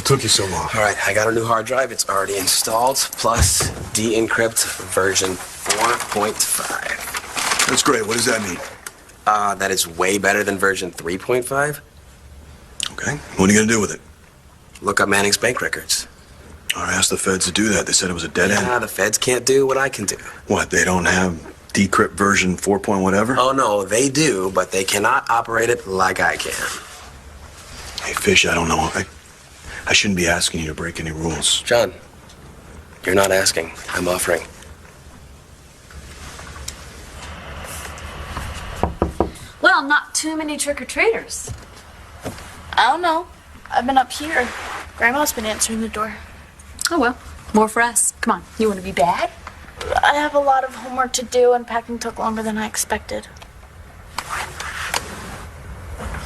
took you so long? All right, I got a new hard drive. It's already installed, plus de-encrypt version 4.5. That's great. What does that mean? That is way better than version 3.5. Okay. What are you going to do with it? Look up Manning's bank records. All right, asked the feds to do that. They said it was a dead end. Yeah, the feds can't do what I can do. What, they don't have decrypt version 4 point whatever? Oh, no, they do, but they cannot operate it like I can. Hey, Fish, I don't know. I shouldn't be asking you to break any rules. John, you're not asking. I'm offering. Well, not too many trick-or-treaters. I don't know. I've been up here. Grandma's been answering the door. Oh, well. More for us. Come on. You want to be bad? I have a lot of homework to do, and packing took longer than I expected.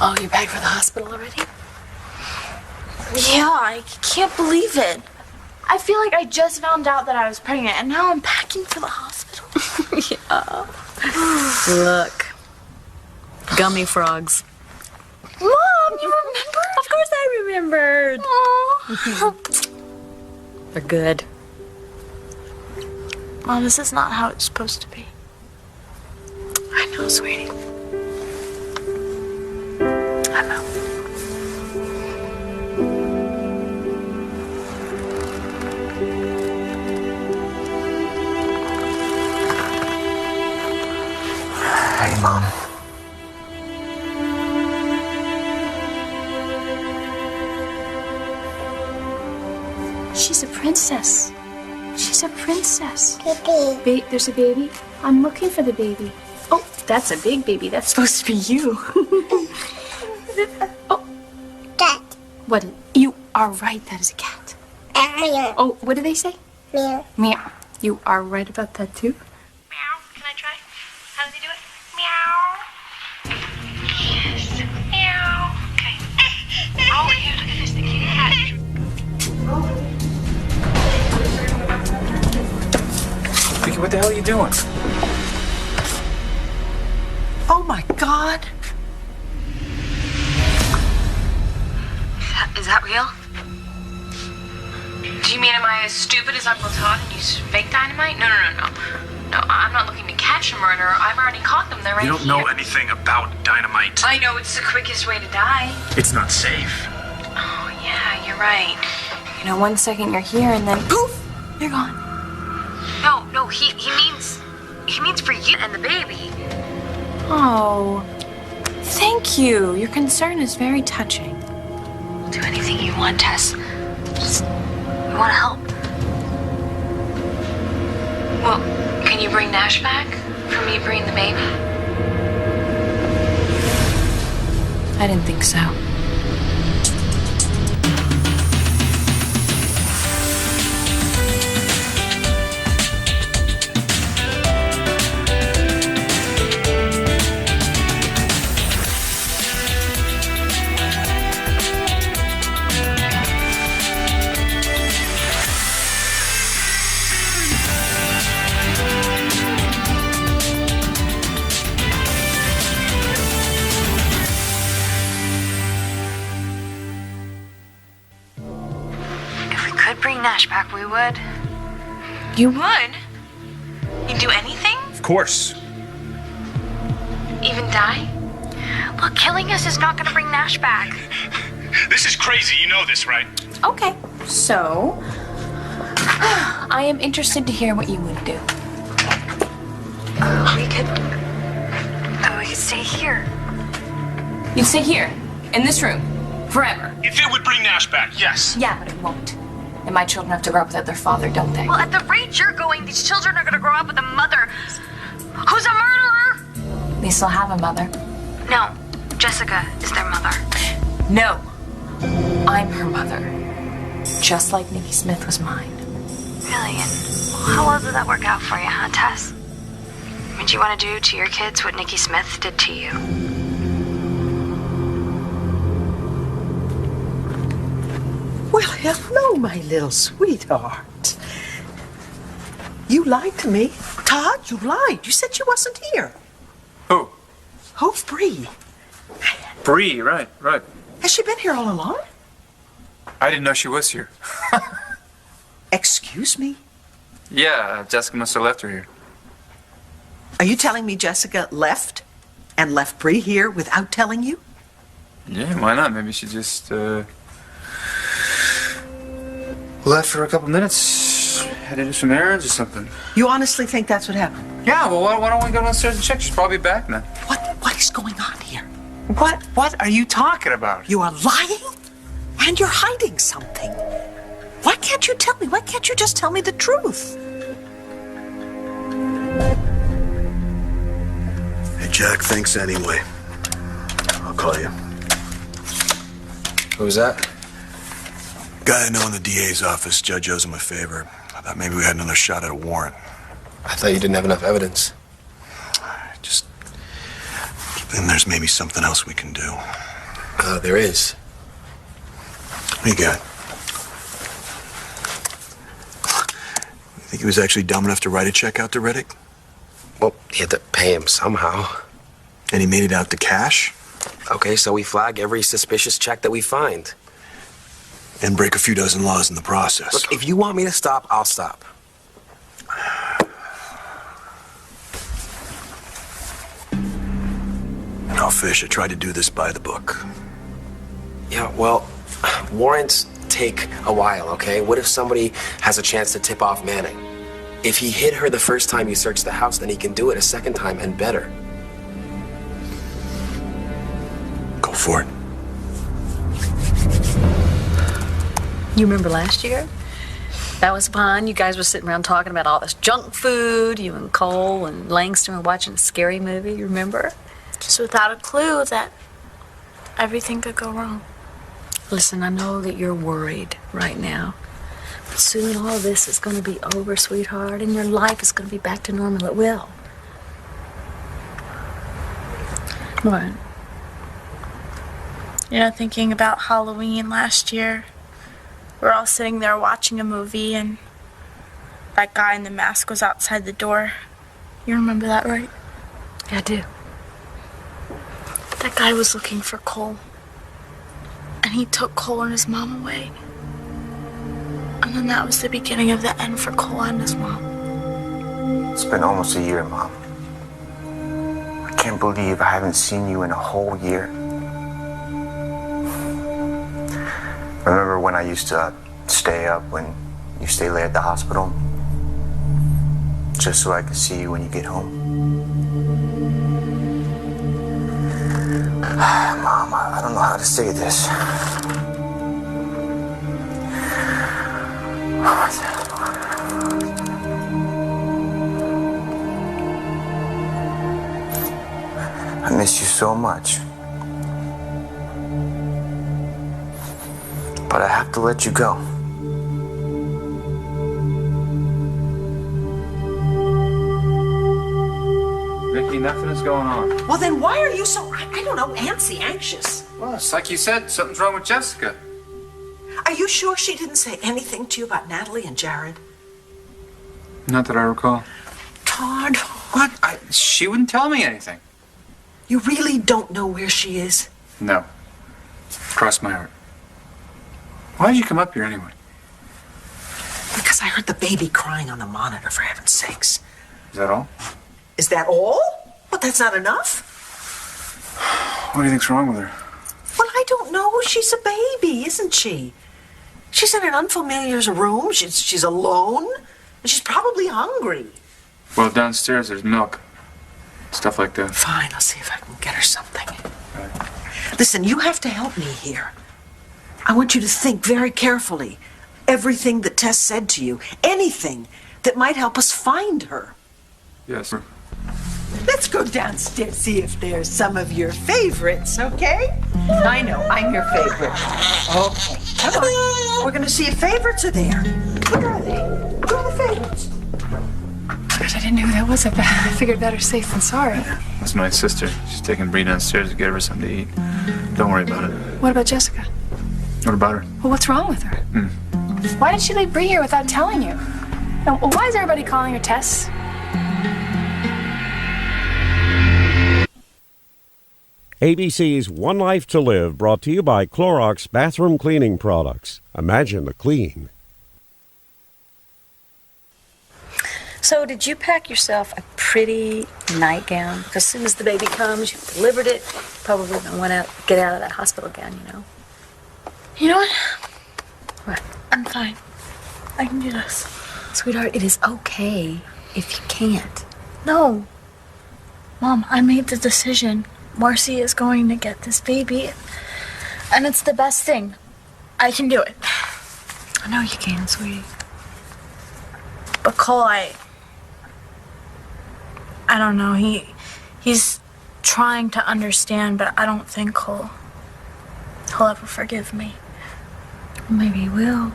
Oh, you packed for the hospital already? Yeah, I can't believe it. I feel like I just found out that I was pregnant, and now I'm packing for the hospital. Yeah. Look. Gummy frogs. Mom, you remember? Of course I remembered. Aww. They're good. Mom, this is not how it's supposed to be. I know, sweetie. I know. Hey, Mom. She's a princess. She's a princess. Baby. There's a baby? I'm looking for the baby. Oh, that's a big baby. That's supposed to be you. Oh. Cat. What? You are right. That is a cat. Meow. Oh, what do they say? Meow. Meow. You are right about that, too? Meow. Can I try? How does he do it? Meow. Yes. Meow. Okay. Oh, here, look at this. The kitty cat. Vicky, what the hell are you doing? Oh my God! Is that real? Do you mean am I as stupid as Uncle Todd and use fake dynamite? No. No, I'm not looking to catch a murderer. I've already caught them. They're right here. You don't know anything about dynamite. I know it's the quickest way to die. It's not safe. Oh, yeah, you're right. You know, 1 second you're here and then poof, you're gone. No, he means for you and the baby. Oh, thank you. Your concern is very touching. I'll do anything you want, Tess. Just, you want to help? Well, can you bring Nash back for me to bring the baby? I didn't think so. Bring Nash back, we would. You would? You'd do anything? Of course. Even die? Look, killing us is not gonna bring Nash back. This is crazy. You know this, right? Okay, so I am interested to hear what you would do. We could stay here. You'd stay here, in this room, forever. If it would bring Nash back, yes. Yeah, but it won't. And my children have to grow up without their father, don't they? Well, at the rate you're going, these children are gonna grow up with a mother who's a murderer. They still have a mother. No, Jessica is their mother. No, I'm her mother. Just like Nikki Smith was mine. Really? And how well did that work out for you, huh, Tess? I mean, do you want to do to your kids what Nikki Smith did to you? Well, hello, my little sweetheart. You lied to me. Todd, you lied. You said you wasn't here. Who? Bree. Bree, right. Has she been here all along? I didn't know she was here. Excuse me? Yeah, Jessica must have left her here. Are you telling me Jessica left and left Bree here without telling you? Yeah, why not? Maybe she just left for a couple minutes, had to do some errands or something. You honestly think that's what happened? Yeah, well, why don't we go downstairs and check? She's probably back now. What is going on here? What are you talking about? You are lying and you're hiding something. Why can't you tell me? Why can't you just tell me the truth? Hey, Jack, thanks anyway. I'll call you. Who's that? Guy I know in the DA's office. Judge owes him a favor. I thought maybe we had another shot at a warrant. I thought you didn't have enough evidence. Just then there's maybe something else we can do. There is. What do you got? You think he was actually dumb enough to write a check out to Riddick? Well, you had to pay him somehow. And he made it out to cash? Okay, so we flag every suspicious check that we find. And break a few dozen laws in the process. Look, if you want me to stop, I'll stop. No, Fish, I tried to do this by the book. Yeah, well, warrants take a while, okay? What if somebody has a chance to tip off Manning? If he hit her the first time you searched the house, then he can do it a second time and better. Go for it. You remember last year? That was fun. You guys were sitting around talking about all this junk food. You and Cole and Langston were watching a scary movie. You remember? Just without a clue that everything could go wrong. Listen, I know that you're worried right now. But soon all this is going to be over, sweetheart, and your life is going to be back to normal. It will. What? You know, thinking about Halloween last year. We're all sitting there watching a movie, and that guy in the mask was outside the door. You remember that, right? Yeah, I do. That guy was looking for Cole. And he took Cole and his mom away. And then that was the beginning of the end for Cole and his mom. It's been almost a year, Mom. I can't believe I haven't seen you in a whole year. Remember when I used to stay up when you stay late at the hospital? Just so I could see you when you get home? Mom, I don't know how to say this. I miss you so much. But I have to let you go. Vicky, nothing is going on. Well, then why are you so, I don't know, anxious? Well, it's like you said, something's wrong with Jessica. Are you sure she didn't say anything to you about Natalie and Jared? Not that I recall. Todd, What? She wouldn't tell me anything. you really don't know where she is? No. Cross my heart. Why did you come up here anyway? Because I heard the baby crying on the monitor, for heaven's sakes. Is that all? Is that all? But that's not enough. What do you think's wrong with her? Well, I don't know. She's a baby, isn't she? She's in an unfamiliar room. She's alone. And she's probably hungry. Well, downstairs there's milk. Stuff like that. Fine, I'll see if I can get her something. Listen, you have to help me here. I want you to think very carefully. Everything that Tess said to you. Anything that might help us find her. Yes. Let's go downstairs, see if there's some of your favorites, okay? I know, I'm your favorite. Okay, come on. We're gonna see if favorites are there. Where are they? Where are the favorites? I didn't know who that was. I figured better safe than sorry. That's my sister. She's taking Bree downstairs to get her something to eat. Don't worry about it. What about Jessica? What about her? Well, what's wrong with her? Why did she leave Bree here without telling you? And why is everybody calling her Tess? ABC's One Life to Live, brought to you by Clorox Bathroom Cleaning Products. Imagine the clean. So did you pack yourself a pretty nightgown? Because as soon as the baby comes, you delivered it, probably gonna get out of that hospital gown, you know? You know what? What? I'm fine. I can do this. Sweetheart, it is okay if you can't. No. Mom, I made the decision. Marcy is going to get this baby. And it's the best thing. I can do it. I know you can, sweetie. But Cole, I don't know. He's trying to understand, but I don't think he'll ever forgive me. Maybe he will.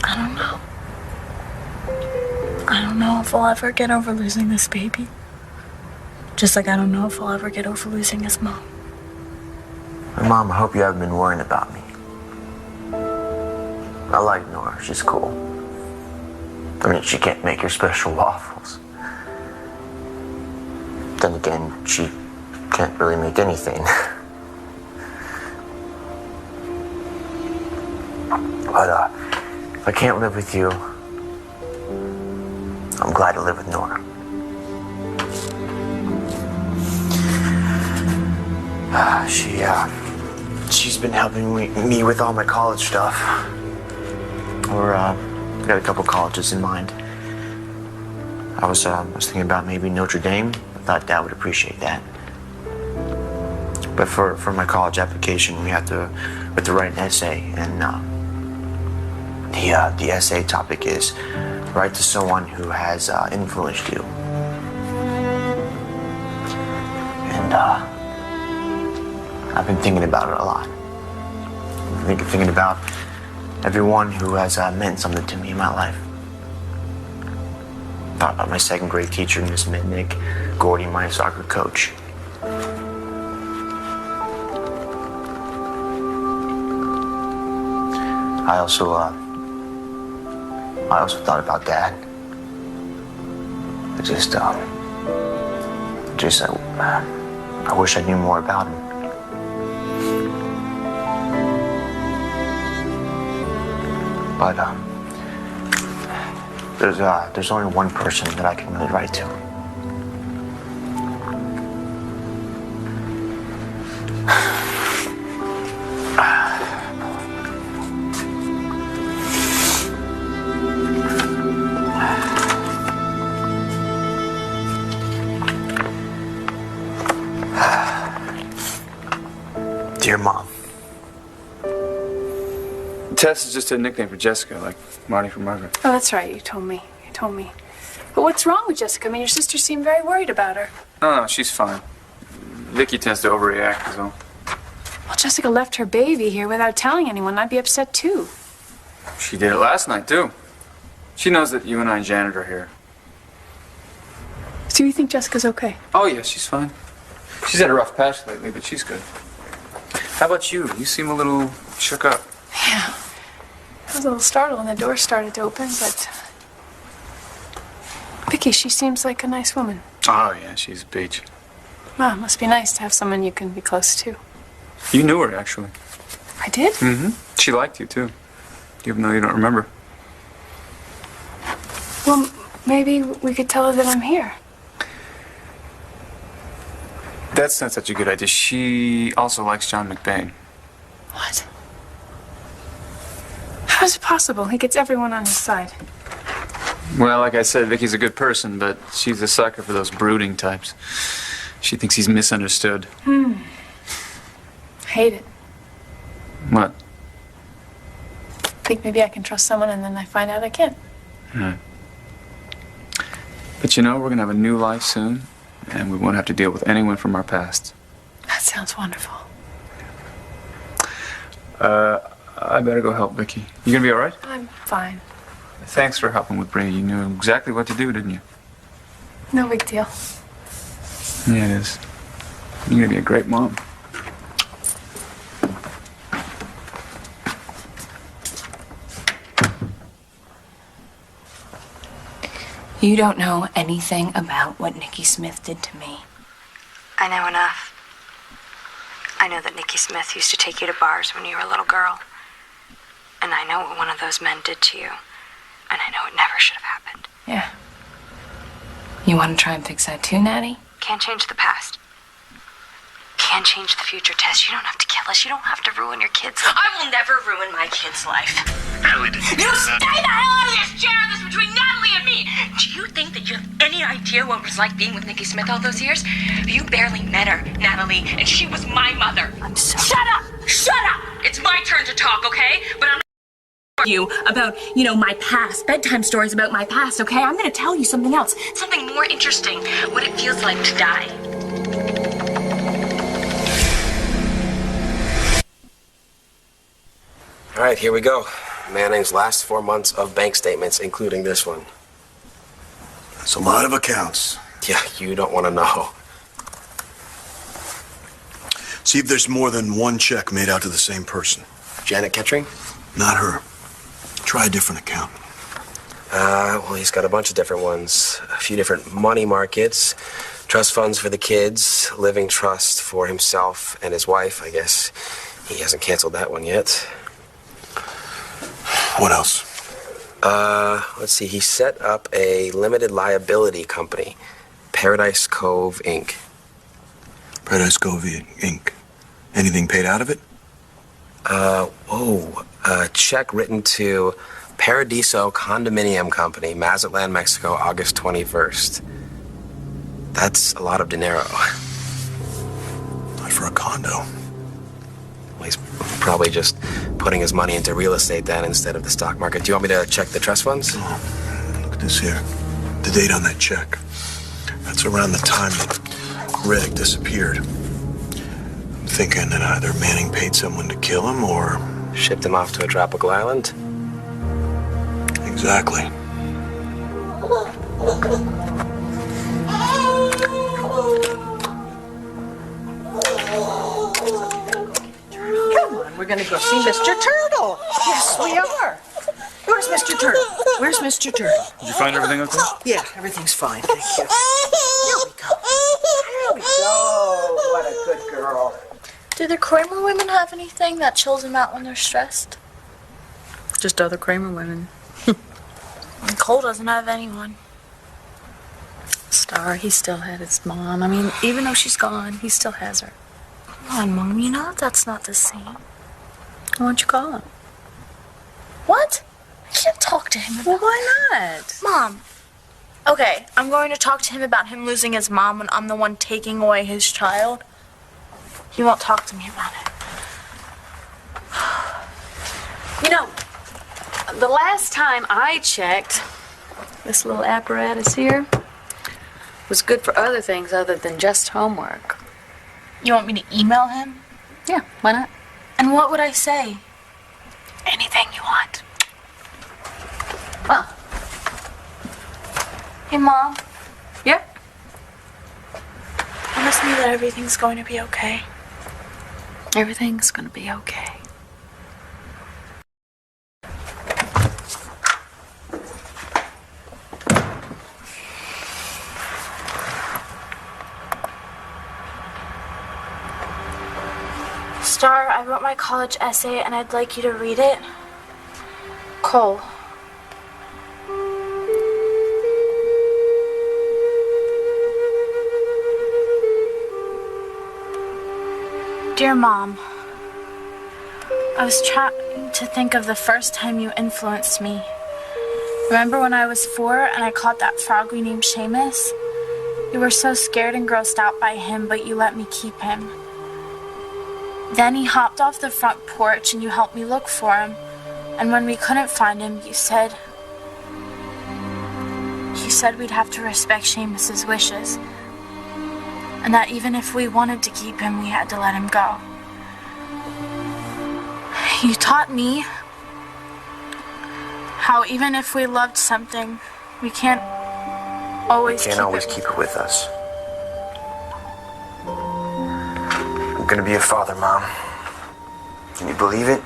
I don't know. I don't know if I'll ever get over losing this baby. Just like I don't know if I'll ever get over losing his mom. Mom, I hope you haven't been worrying about me. I like Nora. She's cool. I mean, she can't make your special waffles. Then again, she can't really make anything. But if I can't live with you, I'm glad to live with Nora. She's been helping me with all my we got a couple colleges in mind. I was thinking about maybe Notre Dame. I thought Dad would appreciate that. But for my college application, we have to write an essay, and the essay topic is write to someone who has influenced you. And I've been thinking about it a lot. Thinking about everyone who has meant something to me in my life. Thought about my second grade teacher, Miss Mitnick, Gordy, my soccer coach. I also thought about Dad. I wish I knew more about him. But there's only one person that I can really write to. Dear Mom. Tess is just a nickname for Jessica, like Marty for Margaret. Oh, that's right. You told me. But what's wrong with Jessica? I mean, your sister seemed very worried about her. No, she's fine. Vicky tends to overreact, is all. Well, Jessica left her baby here without telling anyone. I'd be upset, too. She did it last night, too. She knows that you and I and Janet are here. So you think Jessica's okay? Oh, yeah, she's fine. She's had a rough patch lately, but she's good. How about you? You seem a little shook up. Yeah. I was a little startled when the door started to open, but... Vicky, she seems like a nice woman. Oh, yeah, she's a peach. Wow, it must be nice to have someone you can be close to. You knew her, actually. I did? Mm-hmm. She liked you, too. Even though you don't remember. Well, maybe we could tell her that I'm here. That's not such a good idea. She also likes John McBain. What? How is it possible? He gets everyone on his side. Well, like I said, Vicky's a good person, but she's a sucker for those brooding types. She thinks he's misunderstood. Hate it. What? Think maybe I can trust someone and then I find out I can't. Right. But you know, we're gonna have a new life soon, and we won't have to deal with anyone from our past. That sounds wonderful. I better go help Vicky. You gonna be all right? I'm fine. Thanks for helping with Brady. You knew exactly what to do, didn't you? No big deal. Yeah, it is. You're gonna be a great mom. You don't know anything about what Nikki Smith did to me. I know enough. I know that Nikki Smith used to take you to bars when you were a little girl. And I know what one of those men did to you. And I know it never should have happened. Yeah. You want to try and fix that too, Natty? Can't change the past. Can change the future, Tess. You don't have to kill us. You don't have to ruin your kids' life. I will never ruin my kid's life. Natalie didn't do You that. stay the hell out of this chair! This is between Natalie and me! Do you think that you have any idea what it was like being with Nikki Smith all those years? You barely met her, Natalie, and she was my mother. I'm so... Shut up! Shut up! It's my turn to talk, okay? But I'm not you about, my past. Bedtime stories about my past, okay? I'm gonna tell you something else. Something more interesting. What it feels like to die. All right, here we go. Manning's last 4 months of bank statements, including this one. That's a lot of accounts. Yeah, you don't want to know. See if there's more than one check made out to the same person. Janet Kettering? Not her. Try a different account. Well, he's got a bunch of different ones. A few different money markets, trust funds for the kids, living trust for himself and his wife. I guess he hasn't canceled that one yet. What else? Let's see. He set up a limited liability company, Paradise Cove, Inc. Paradise Cove, Inc. Anything paid out of it? A check written to Paradiso Condominium Company, Mazatlan, Mexico, August 21st. That's a lot of dinero. Not for a condo. Well, he's probably just putting his money into real estate then instead of the stock market. Do you want me to check the trust funds? Oh, look at this here. The date on that check. That's around the time that Reddick disappeared. I'm thinking that either Manning paid someone to kill him or... shipped him off to a tropical island? Exactly. Come on, we're gonna go see Mr. Turtle. Yes, we are. Where's Mr. Turtle? Where's Mr. Turtle? Did you find everything okay? Yeah, everything's fine, thank you. Here we go. Here we go. What a good girl. Do the Kramer women have anything that chills them out when they're stressed? Just other Kramer women. And Cole doesn't have anyone. Star, he still had his mom. I mean, even though she's gone, he still has her. Come on, Mom, you know that's not the same. Why don't you call him? What? I can't talk to him about Well, why not? Mom. Okay, I'm going to talk to him about him losing his mom when I'm the one taking away his child. He won't talk to me about it. You know, the last time I checked, this little apparatus here was good for other things other than just homework. You want me to email him? Yeah, why not? And what would I say? Anything you want. Hey, Mom. Yeah? Promise me that everything's going to be okay. Everything's gonna be okay. Star, I wrote my college essay and I'd like you to read it. Cole. Dear Mom, I was trying to think of the first time you influenced me. Remember when I was 4 and I caught that frog we named Seamus? You were so scared and grossed out by him, but you let me keep him. Then he hopped off the front porch and you helped me look for him. And when we couldn't find him, you said we'd have to respect Seamus's wishes. And that even if we wanted to keep him, we had to let him go. You taught me how even if we loved something, we can't always keep it with us. I'm gonna be a father, Mom. Can you believe it?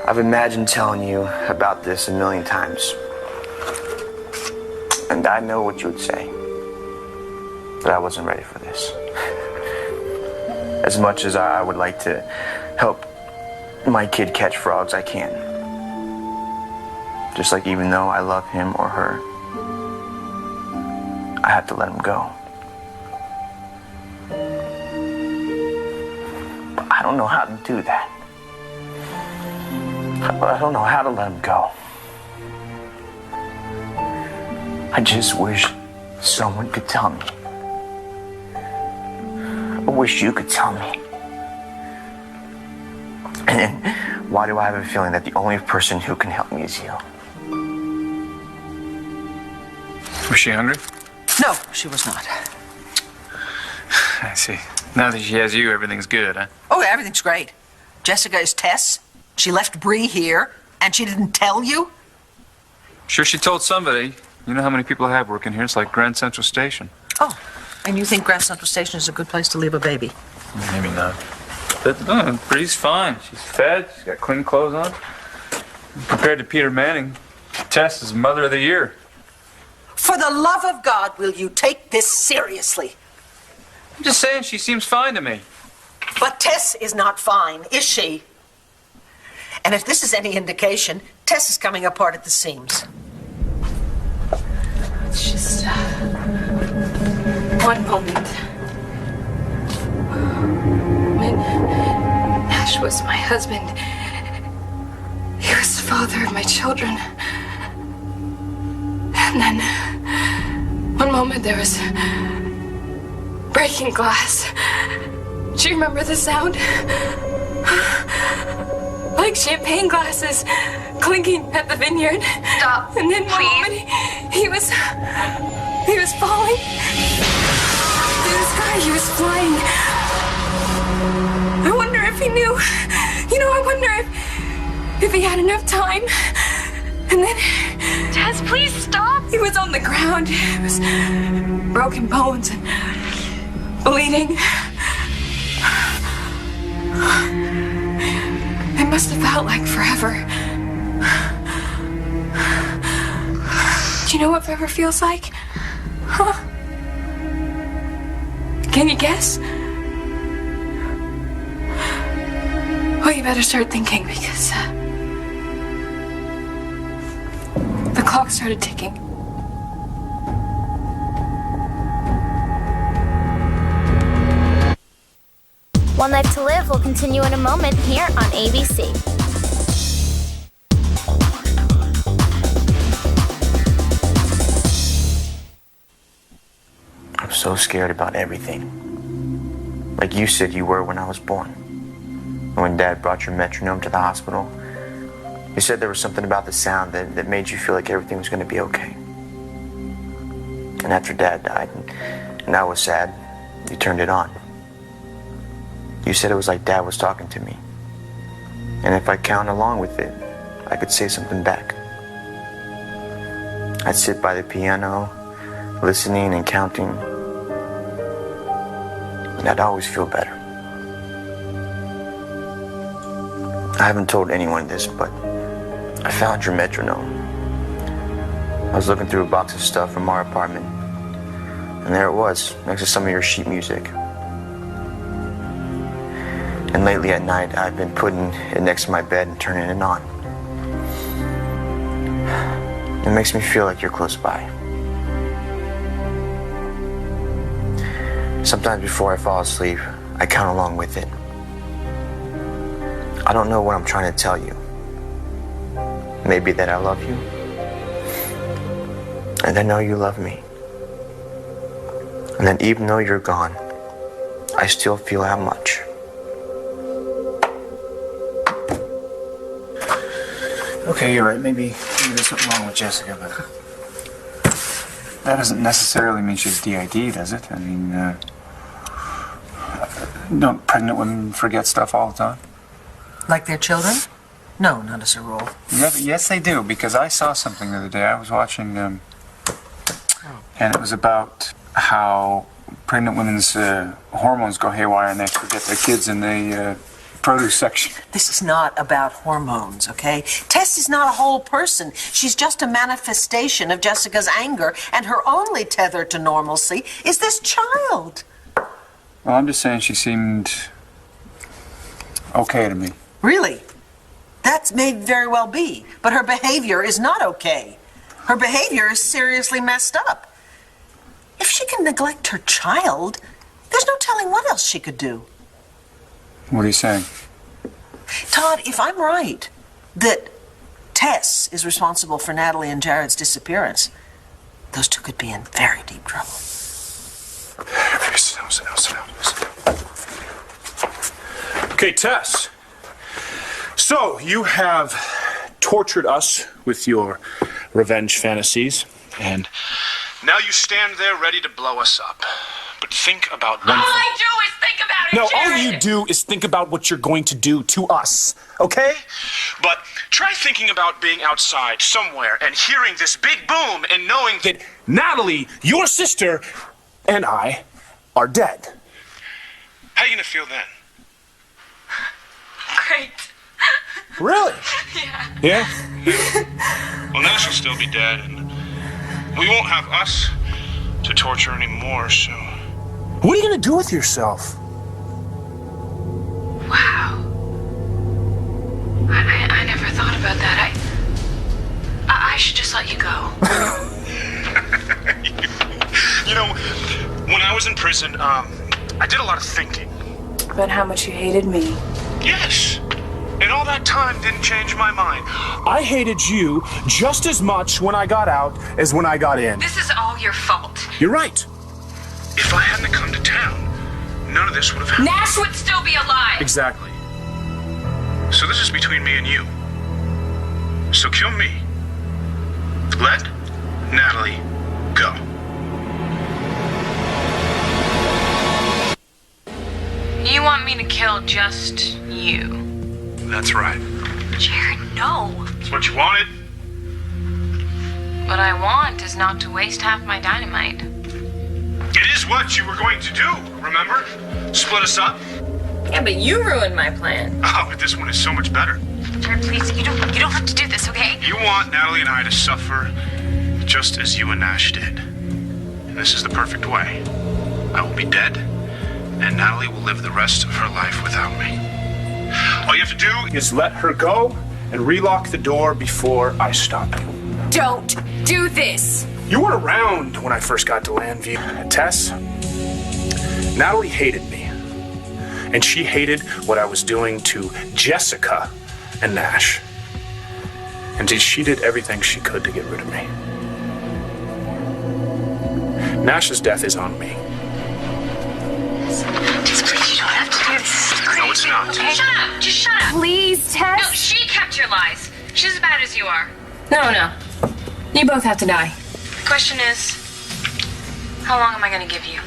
I've imagined telling you about this a million times. And I know what you would say. that I wasn't ready for this. As much as I would like to help my kid catch frogs, I can't. Just like even though I love him or her, I have to let him go. But I don't know how to do that. I don't know how to let him go. I just wish someone could tell me. I wish you could tell me. And why do I have a feeling that the only person who can help me is you? Was she hungry? No, she was not. I see. Now that she has you, everything's good, huh? Oh, everything's great. Jessica is Tess. She left Bree here, and she didn't tell you? Sure, she told somebody. You know how many people I have working here? It's like Grand Central Station. Oh, and you think Grand Central Station is a good place to leave a baby? Maybe not. But Bree's fine. She's fed. She's got clean clothes on. Compared to Peter Manning, Tess is Mother of the Year. For the love of God, will you take this seriously? I'm just saying she seems fine to me. But Tess is not fine, is she? And if this is any indication, Tess is coming apart at the seams. It's just one moment. When Nash was my husband, he was the father of my children. And then, one moment there was breaking glass. Do you remember the sound? Like champagne glasses clinking at the vineyard. Stop. And then one moment he was falling. In the sky, he was flying. I wonder if he knew. You know, I wonder if he had enough time. And then Tess, please stop. He was on the ground. It was broken bones and bleeding. It must have felt like forever. Do you know what forever feels like? Huh? Can you guess? Well, you better start thinking because the clock started ticking. One Life to Live will continue in a moment here on ABC. I'm so scared about everything. Like you said you were when I was born. When Dad brought your metronome to the hospital, you said there was something about the sound that made you feel like everything was going to be okay. And after Dad died, and I was sad, you turned it on. You said it was like Dad was talking to me. And if I count along with it, I could say something back. I'd sit by the piano, listening and counting. And I'd always feel better. I haven't told anyone this, but I found your metronome. I was looking through a box of stuff from our apartment. And there it was, next to some of your sheet music. And lately at night, I've been putting it next to my bed and turning it on. It makes me feel like you're close by. Sometimes before I fall asleep, I count along with it. I don't know what I'm trying to tell you. Maybe that I love you. And I know you love me. And that even though you're gone, I still feel how much. Okay, you're right. Maybe there's something wrong with Jessica, but that doesn't necessarily mean she's DID, does it? I mean, don't pregnant women forget stuff all the time? Like their children? No, not as a rule. Yes, they do, because I saw something the other day. I was watching, and it was about how pregnant women's hormones go haywire and they forget their kids and they produce section. This is not about hormones, okay? Tess is not a whole person. She's just a manifestation of Jessica's anger, and her only tether to normalcy is this child. Well, I'm just saying she seemed okay to me. Really? That may very well be, but her behavior is not okay. Her behavior is seriously messed up. If she can neglect her child, there's no telling what else she could do. What are you saying? Todd, if I'm right that Tess is responsible for Natalie and Jared's disappearance, those two could be in very deep trouble. Sit down. Okay, Tess. So, you have tortured us with your revenge fantasies, and now you stand there ready to blow us up. But think about one thing. All I do is think about it, No, Jared. all you do is think about what you're going to do to us, okay? But try thinking about being outside somewhere and hearing this big boom and knowing that Natalie, your sister, and I are dead. How are you gonna feel then? Great. Really? Yeah. Yeah? Well, now she'll still be dead, and we won't have us to torture anymore, so... What are you gonna do with yourself? Wow. I never thought about that. I should just let you go. You know, when I was in prison, I did a lot of thinking. About how much you hated me. Yes. And all that time didn't change my mind. I hated you just as much when I got out as when I got in. This is all your fault. You're right. If I hadn't come to town, none of this would have happened. Nash would still be alive. Exactly. So this is between me and you. So kill me. Let Natalie go. You want me to kill just you? That's right. Jared, no. That's what you wanted. What I want is not to waste half my dynamite. It is what you were going to do, remember? Split us up. Yeah, but you ruined my plan. Oh, but this one is so much better. Jared, please, you don't have to do this, okay? You want Natalie and I to suffer just as you and Nash did. And this is the perfect way. I will be dead, and Natalie will live the rest of her life without me. All you have to do is let her go and relock the door before I stop you. Don't do this. You weren't around when I first got to Landview. Tess, Natalie hated me. And she hated what I was doing to Jessica and Nash. And she did everything she could to get rid of me. Nash's death is on me. Just please, you don't have to do this. No, it's not. Okay? Shut up. Just shut up. Please, Tess. No, she kept your lies. She's as bad as you are. No. You both have to die. The question is, how long am I going to give you?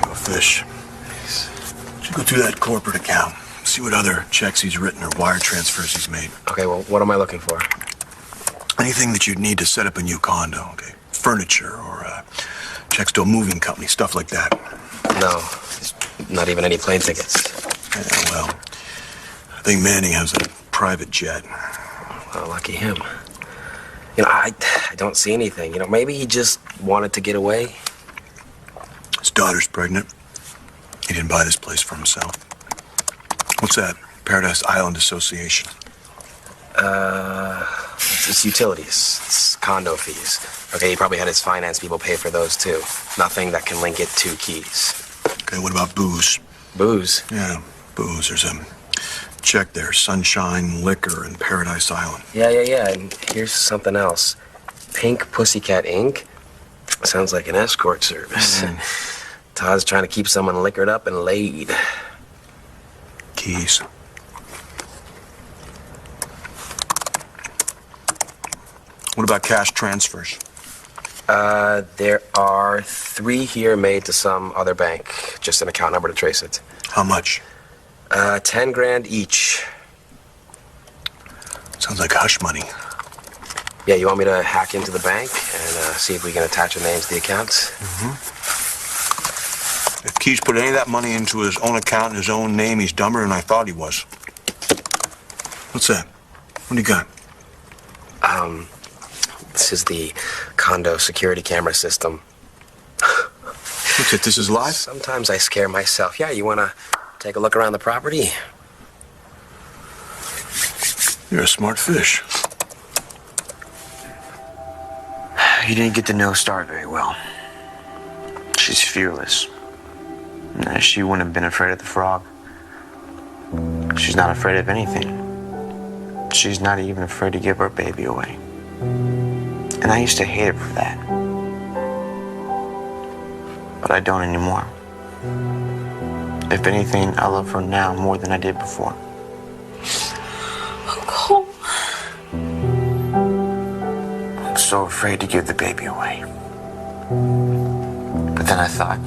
Go fish. Should go through that corporate account. See what other checks he's written or wire transfers he's made. Okay, well, what am I looking for? Anything that you'd need to set up a new condo, okay? Furniture or checks to a moving company, stuff like that. No, not even any plane tickets. Yeah, well, I think Manning has a private jet. Well, lucky him. You know, I don't see anything. You know, maybe he just wanted to get away. His daughter's pregnant. He didn't buy this place for himself. What's that? Paradise Island Association. It's utilities. It's condo fees. Okay, he probably had his finance people pay for those too. Nothing that can link it to keys. Okay, what about booze? Booze? Yeah, booze. There's a check there. Sunshine Liquor in Paradise Island. Yeah. And here's something else. Pink Pussycat Inc. Sounds like an escort service. Todd's trying to keep someone liquored up and laid. Keys. What about cash transfers? There are 3 here made to some other bank. Just an account number to trace it. How much? 10 grand each. Sounds like hush money. Yeah, you want me to hack into the bank and see if we can attach a name to the accounts? Mm-hmm. Keys put any of that money into his own account in his own name, he's dumber than I thought he was. What's that? What do you got? This is the condo security camera system. What's it? This is live? Sometimes I scare myself. Yeah, you want to take a look around the property? You're a smart fish. You didn't get to know Star very well. She's fearless. She wouldn't have been afraid of the frog. She's not afraid of anything. She's not even afraid to give her baby away. And I used to hate her for that. But I don't anymore. If anything, I love her now more than I did before. Uncle. I'm so afraid to give the baby away. But then I thought,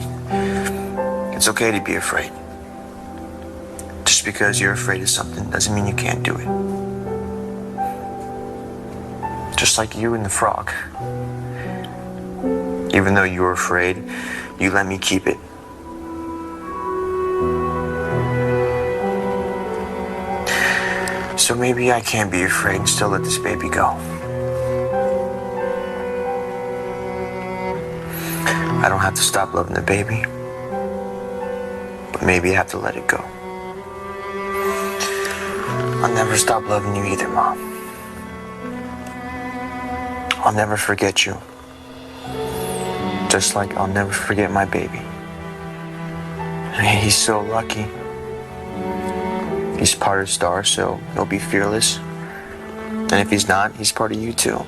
it's okay to be afraid. Just because you're afraid of something doesn't mean you can't do it. Just like you and the frog. Even though you were afraid, you let me keep it. So maybe I can be afraid and still let this baby go. I don't have to stop loving the baby, but maybe I have to let it go. I'll never stop loving you either, Mom. I'll never forget you. Just like I'll never forget my baby. He's so lucky. He's part of Star, so he'll be fearless. And if he's not, he's part of you too.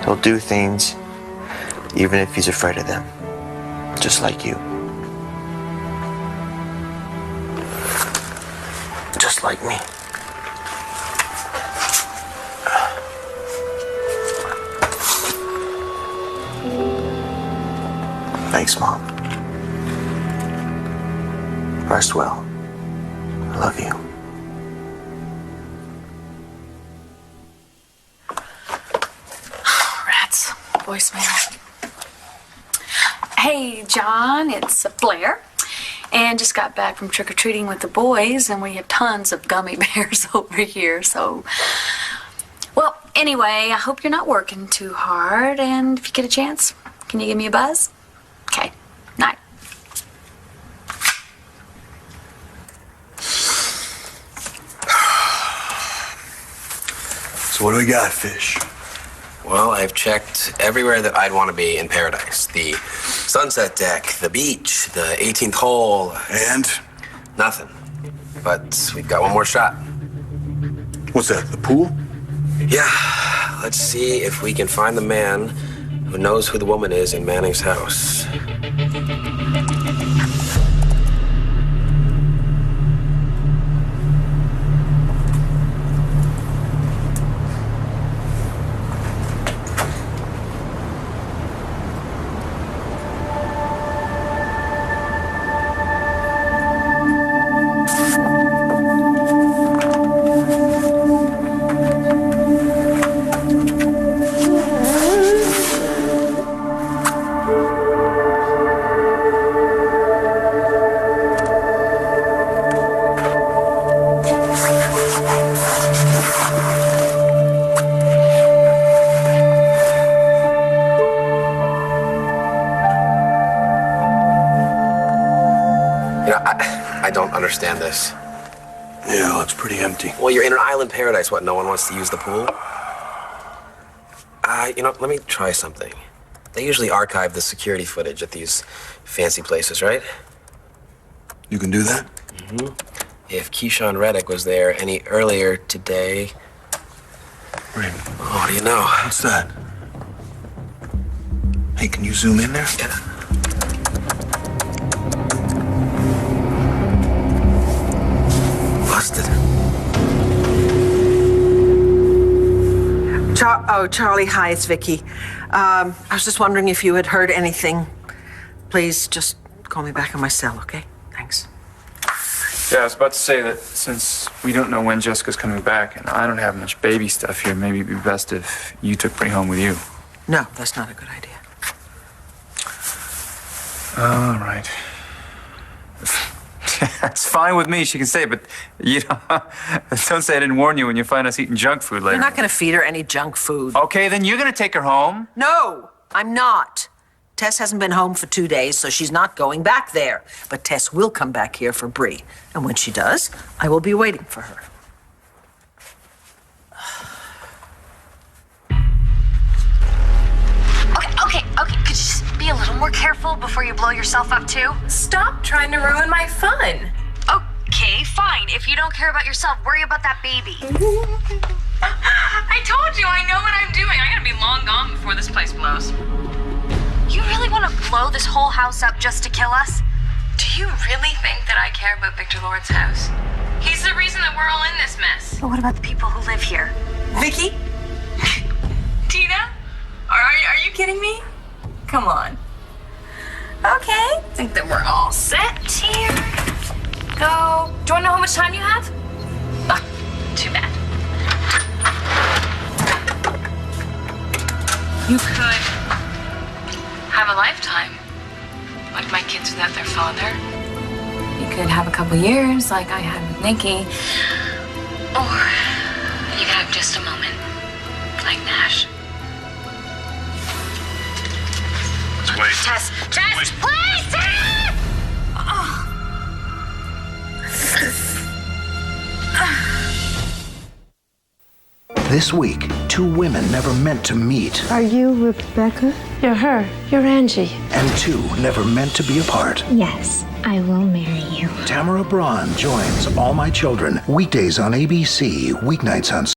He'll do things even if he's afraid of them. Just like you. Just like me. Thanks, Mom. Rest well. I love you. Rats. Voicemail. Hey, John, it's Blair. And just got back from trick-or-treating with the boys, and we have tons of gummy bears over here, so... Well, anyway, I hope you're not working too hard, and if you get a chance, can you give me a buzz? Okay. Night. So what do we got, fish? Well, I've checked everywhere that I'd want to be in paradise. The sunset deck, the beach, the 18th hole. And? Nothing. But we've got one more shot. What's that, the pool? Yeah. Let's see if we can find the man who knows who the woman is in Manning's house. I don't understand this. Yeah, well, it's pretty empty. Well, you're in an island paradise. What, no one wants to use the pool? Let me try something. They usually archive the security footage at these fancy places, right? You can do that? Mm-hmm. If Keyshawn Reddick was there any earlier today... Oh, what do you know? What's that? Hey, can you zoom in there? Yeah. Busted. Charlie, hi, it's Vicky. I was just wondering if you had heard anything. Please just call me back on my cell, okay? Thanks. Yeah, I was about to say that since we don't know when Jessica's coming back and I don't have much baby stuff here, maybe it'd be best if you took Bree home with you. No, that's not a good idea. All right. That's fine with me. She can stay, but you know, don't say I didn't warn you when you find us eating junk food later. You're not going to feed her any junk food. Okay, then you're going to take her home. No, I'm not. Tess hasn't been home for 2 days, so she's not going back there. But Tess will come back here for Bree. And when she does, I will be waiting for her. Okay. Could you just be a little more careful before you blow yourself up, too? Stop trying to ruin my fun. Okay, fine. If you don't care about yourself, worry about that baby. I told you, I know what I'm doing. I'm gonna be long gone before this place blows. You really want to blow this whole house up just to kill us? Do you really think that I care about Victor Lord's house? He's the reason that we're all in this mess. But what about the people who live here? Vicky? Tina? Are you kidding me? Come on. Okay. Think that we're all set here. Go. Do you want to know how much time you have? Too bad. You could have a lifetime, like my kids without their father. You could have a couple years, like I had with Nikki. Or you could have just a moment, like Nash. Let's wait. Tess, please, Tess! This week, two women never meant to meet. Are you Rebecca? You're her. You're Angie. And two never meant to be apart. Yes, I will marry you. Tamara Braun joins All My Children, weekdays on ABC, weeknights on